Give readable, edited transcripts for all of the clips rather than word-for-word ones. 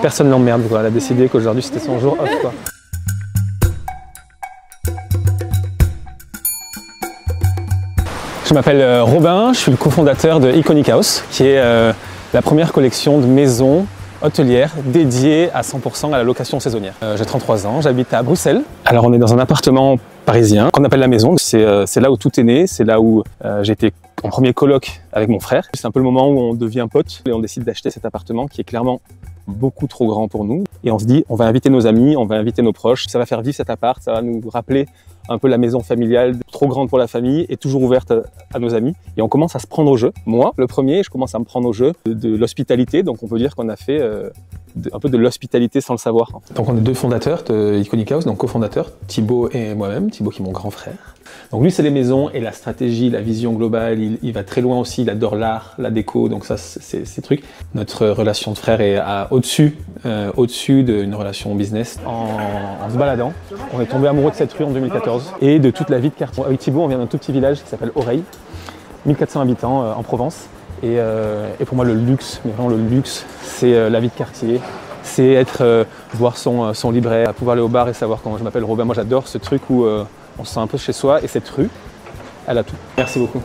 personne l'emmerde, quoi. Elle a décidé qu'aujourd'hui c'était son jour off, quoi. Je m'appelle Robin, je suis le cofondateur de Iconic House, qui est la première collection de maisons hôtelières dédiées à 100% à la location saisonnière. J'ai 33 ans, j'habite à Bruxelles. Alors on est dans un appartement parisien qu'on appelle la maison. C'est là où tout est né, c'est là où j'ai été en premier coloc avec mon frère. C'est un peu le moment où on devient pote et on décide d'acheter cet appartement qui est clairement beaucoup trop grand pour nous. Et on se dit, on va inviter nos amis, on va inviter nos proches. Ça va faire vivre cet appart, ça va nous rappeler un peu la maison familiale, trop grande pour la famille et toujours ouverte à nos amis. Et on commence à se prendre au jeu. Moi, le premier, je commence à me prendre au jeu de l'hospitalité. Donc on peut dire qu'on a fait un peu de l'hospitalité sans le savoir. Donc on est deux fondateurs de Iconic House, donc cofondateurs, Thibaut et moi-même. Thibaut qui est mon grand frère. Donc lui c'est les maisons et la stratégie, la vision globale, il va très loin aussi, il adore l'art, la déco, donc ça c'est ces trucs. Notre relation de frère est au-dessus d'une relation business. En se baladant, on est tombé amoureux de cette rue en 2014 et de toute la vie de quartier. Avec Thibaut on vient d'un tout petit village qui s'appelle Oreille, 1400 habitants en Provence. Et pour moi le luxe, mais vraiment le luxe, c'est la vie de quartier. C'est voir son libraire, pouvoir aller au bar et savoir comment je m'appelle Robin. Moi j'adore ce truc où on se sent un peu chez soi et cette rue, elle a tout. Merci beaucoup.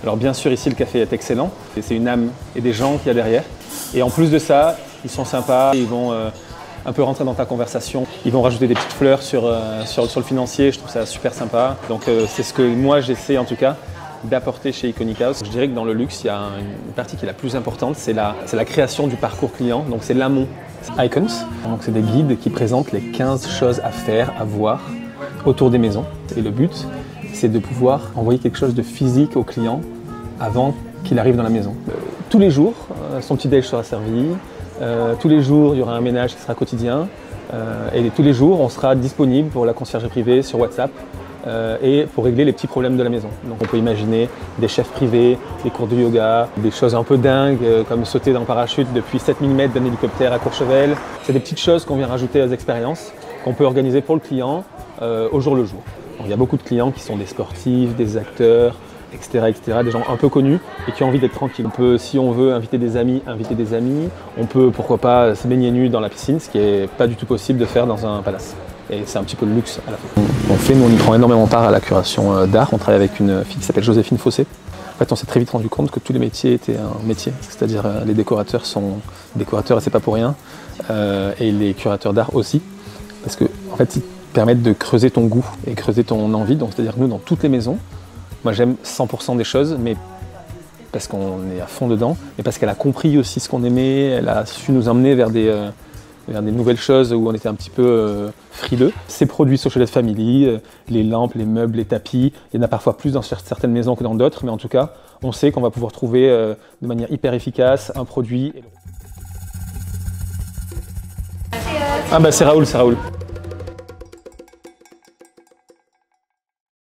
Alors bien sûr ici le café est excellent, c'est une âme et des gens qu'il y a derrière. Et en plus de ça, ils sont sympas, ils vont un peu rentrer dans ta conversation. Ils vont rajouter des petites fleurs sur le financier, je trouve ça super sympa. Donc c'est ce que moi j'essaie en tout cas d'apporter chez Iconic House. Je dirais que dans le luxe, il y a une partie qui est la plus importante, c'est la création du parcours client, donc c'est l'amont. Icons, donc c'est des guides qui présentent les 15 choses à faire, à voir autour des maisons. Et le but, c'est de pouvoir envoyer quelque chose de physique au client avant qu'il arrive dans la maison. Tous les jours, son petit déj sera servi, tous les jours, il y aura un ménage qui sera quotidien, et tous les jours, on sera disponible pour la conciergerie privée sur WhatsApp, et pour régler les petits problèmes de la maison. Donc on peut imaginer des chefs privés, des cours de yoga, des choses un peu dingues comme sauter dans le parachute depuis 7000 mètres d'un hélicoptère à Courchevel. C'est des petites choses qu'on vient rajouter aux expériences qu'on peut organiser pour le client au jour le jour. Donc, il y a beaucoup de clients qui sont des sportifs, des acteurs, etc., des gens un peu connus et qui ont envie d'être tranquilles. On peut, si on veut, inviter des amis. On peut, pourquoi pas, se baigner nu dans la piscine, ce qui n'est pas du tout possible de faire dans un palace. Et c'est un petit peu le luxe à la fin. Nous on y prend énormément part à la curation d'art. On travaille avec une fille qui s'appelle Joséphine Fossé. En fait, on s'est très vite rendu compte que tous les métiers étaient un métier. C'est-à-dire les décorateurs sont décorateurs et c'est pas pour rien. Et les curateurs d'art aussi. Parce que, en fait, ils permettent de creuser ton goût et creuser ton envie. Donc, c'est-à-dire que nous, dans toutes les maisons, moi j'aime 100% des choses, mais parce qu'on est à fond dedans, mais parce qu'elle a compris aussi ce qu'on aimait, elle a su nous emmener vers des nouvelles choses où on était un petit peu frileux. Ces produits Social Family, les lampes, les meubles, les tapis, il y en a parfois plus dans certaines maisons que dans d'autres, mais en tout cas, on sait qu'on va pouvoir trouver de manière hyper efficace un produit. Ah bah c'est Raoul.